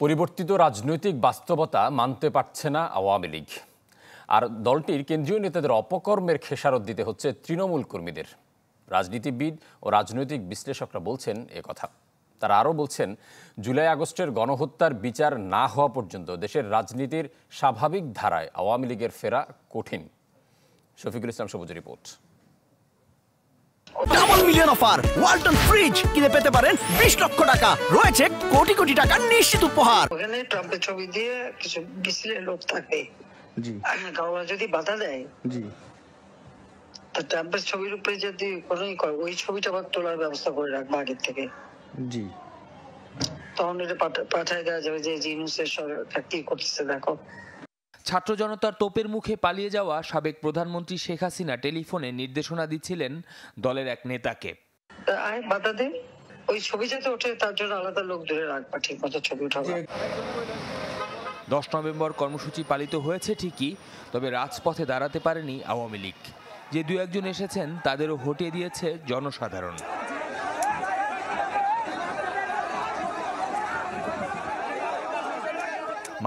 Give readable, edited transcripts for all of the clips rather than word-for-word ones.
পরিবর্তিত রাজনৈতিক বাস্তবতা মানতে পারছে না আওয়ামী লীগ, আর দলটির কেন্দ্রীয় নেতাদের অপকর্মের খেসারত দিতে হচ্ছে তৃণমূল কর্মীদের। রাজনীতিবিদ ও রাজনৈতিক বিশ্লেষকরা বলছেন কথা। তারা আরও বলছেন, জুলাই আগস্টের গণহত্যার বিচার না হওয়া পর্যন্ত দেশের রাজনীতির স্বাভাবিক ধারায় আওয়ামী লীগের ফেরা কঠিন। শফিকুল ইসলাম সবুজের report. Double million offer Walton fridge কিনে পেতে পারেন 20 লক্ষ টাকা, রয়েছে কোটি কোটি টাকার নিশ্চিত উপহার। ওখানে ট্রাম্পের ছবি দিয়ে কিছু বিশ্লেষণ লোক থাকে, জি, কাউরা যদি বাধা দেয়, জি, তো ট্রাম্পের ছবির উপরে যদি কোনোই করে, ওই ছবিটা আবার তোলার ব্যবস্থা করে রাখবে আগের থেকে, জি, তখন এটা পাঠায় দেওয়া যাবে যে জিনুসের সরকার কি করতেছে দেখো। ছাত্র জনতার তোপের মুখে পালিয়ে যাওয়া সাবেক প্রধানমন্ত্রী শেখ হাসিনা টেলিফোনে নির্দেশনা দিচ্ছিলেন দলের এক নেতাকে, বাধা দে, ওই ছবি যাতে ওঠে তার জন্য আলাদা লোক ধরে রাখবা, ঠিক মতো ছবি উঠাবা। 10 নভেম্বর কর্মসূচি পালিত হয়েছে ঠিকই, তবে রাজপথে দাঁড়াতে পারেনি আওয়ামী লীগ। যে দু একজন এসেছেন তাদেরও হটিয়ে দিয়েছে জনসাধারণ।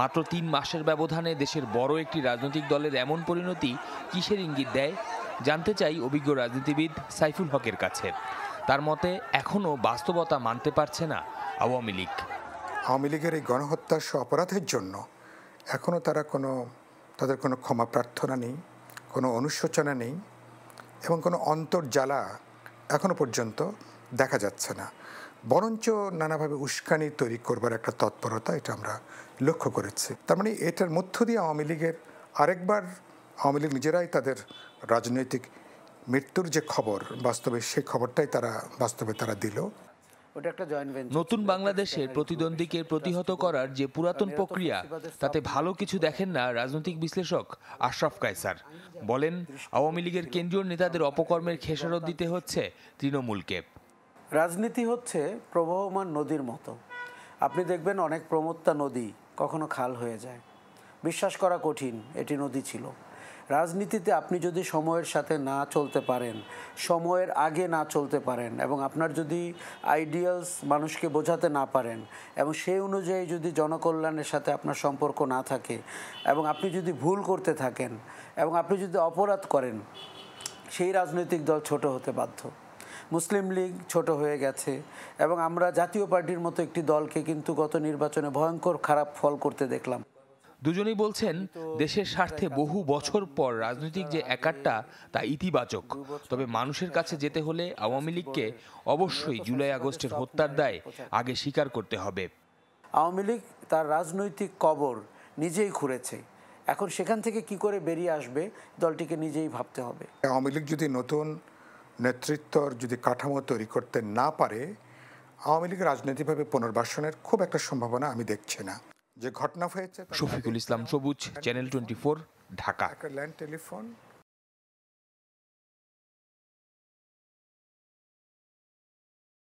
মাত্র 3 মাসের ব্যবধানে দেশের বড় একটি রাজনৈতিক দলের এমন পরিণতি কিসের ইঙ্গিত দেয়, জানতে চাই অভিজ্ঞ রাজনীতিবিদ সাইফুল হকের কাছে। তার মতে, এখনো বাস্তবতা মানতে পারছে না আওয়ামী লীগ। আওয়ামী লীগের এই গণহত্যার অপরাধের জন্য এখনো তাদের কোনো ক্ষমা প্রার্থনা নেই, কোনো অনুশোচনা নেই, এবং কোনো অন্তর্জ্বালা এখনো পর্যন্ত দেখা যাচ্ছে না। বরঞ্চ নানাভাবে উস্কানি তৈরি করবার একটা তৎপরতা এটা আমরা লক্ষ্য করেছি। তার মানে এটার মধ্য দিয়ে আওয়ামী লীগের আরেকবার আওয়ামী লীগ নিজেরাই তাদের রাজনৈতিক মৃত্যুর যে খবর, বাস্তবে সেই খবরটাই বাস্তবে তারা দিল। নতুন বাংলাদেশের প্রতিদ্বন্দ্বীকে প্রতিহত করার যে পুরাতন প্রক্রিয়া, তাতে ভালো কিছু দেখেন না রাজনৈতিক বিশ্লেষক আশরাফ কায়সার। বলেন, আওয়ামী লীগের কেন্দ্রীয় নেতাদের অপকর্মের খেসারত দিতে হচ্ছে তৃণমূলকে। রাজনীতি হচ্ছে প্রবহমান নদীর মতো। আপনি দেখবেন অনেক প্রমত্তা নদী কখনো খাল হয়ে যায়। বিশ্বাস করা কঠিন এটি নদী ছিল। রাজনীতিতে আপনি যদি সময়ের সাথে না চলতে পারেন, সময়ের আগে না চলতে পারেন, এবং আপনার যদি আইডিয়ালস মানুষকে বোঝাতে না পারেন, এবং সেই অনুযায়ী যদি জনকল্যাণের সাথে আপনার সম্পর্ক না থাকে, এবং আপনি যদি ভুল করতে থাকেন, এবং আপনি যদি অপরাধ করেন, সেই রাজনৈতিক দল ছোট হতে বাধ্য। মুসলিম লীগ ছোট হয়ে গেছে, এবং আমরা জাতীয় পার্টির মতো একটি দলকে কিন্তু গত নির্বাচনে ভয়ঙ্কর খারাপ ফল করতে দেখলাম। দুজনেই বলছেন, দেশের স্বার্থে বহু বছর পর রাজনৈতিক যে একাট্টা তা ইতিবাচক। তবে মানুষের কাছে যেতে হলে আওয়ামী লীগকে অবশ্যই জুলাই আগস্টের হত্যার দায় আগে স্বীকার করতে হবে। আওয়ামী লীগ তার রাজনৈতিক কবর নিজেই খুঁড়েছে, এখন সেখান থেকে কি করে বেরিয়ে আসবে দলটিকে নিজেই ভাবতে হবে। আওয়ামী লীগ যদি নতুন নেতৃত্বর যদি কাঠামো তৈরি করতে না পারে, আওয়ামী লীগের রাজনৈতিকভাবে পুনর্বাসনের খুব একটা সম্ভাবনা আমি দেখছি না। যে ঘটনা হয়েছে। শফিকুল ইসলাম সবুজ, চ্যানেল 24, ঢাকা। Land telephone.